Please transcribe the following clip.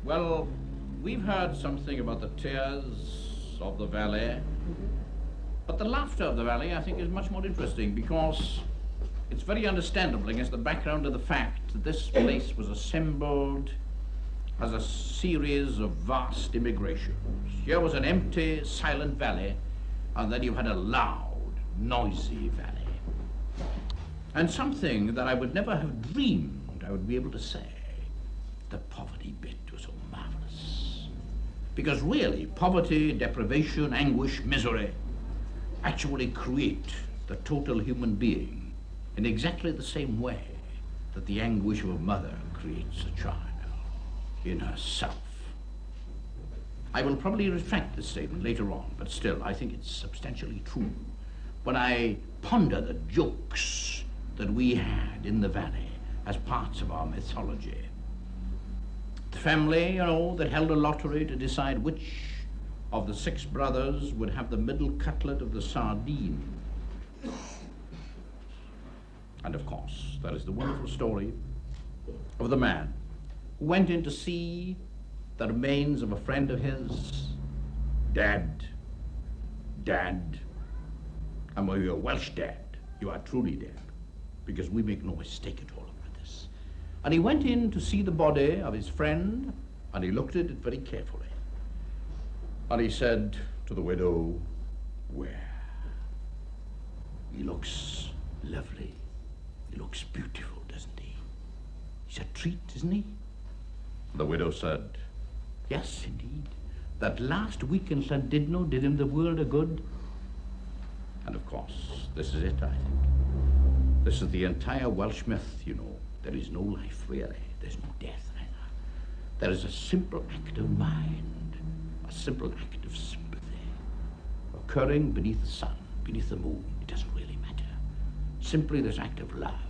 Well, we've heard something about the tears of the valley, but the laughter of the valley, I think, is much more interesting because it's very understandable against the background of the fact that this place was assembled as a series of vast immigrations. Here was an empty, silent valley, and then you had a loud, noisy valley. And something that I would never have dreamed I would be able to say, the poverty bit was so marvelous. Because really, poverty, deprivation, anguish, misery actually create the total human being in exactly the same way that the anguish of a mother creates a child in herself. I will probably retract this statement later on, but still, I think it's substantially true. When I ponder the jokes that we had in the valley as parts of our mythology. The family, you know, that held a lottery to decide which of the 6 brothers would have the middle cutlet of the sardine. And of course, there is the wonderful story of the man who went in to see the remains of a friend of his. Dad, and when you're Welsh dad, you are truly dead, because we make no mistake at all about this. And he went in to see the body of his friend, and he looked at it very carefully. And he said to the widow, "Where? He looks lovely. He looks beautiful, doesn't he? He's a treat, isn't he?" The widow said, "Yes, indeed. That last week in Llandudno did him the world of good." And of course, this is it, I think. This is the entire Welsh myth, you know. There is no life, really. There's no death either. There is a simple act of mind, a simple act of sympathy, occurring beneath the sun, beneath the moon. It doesn't really matter. Simply this act of love.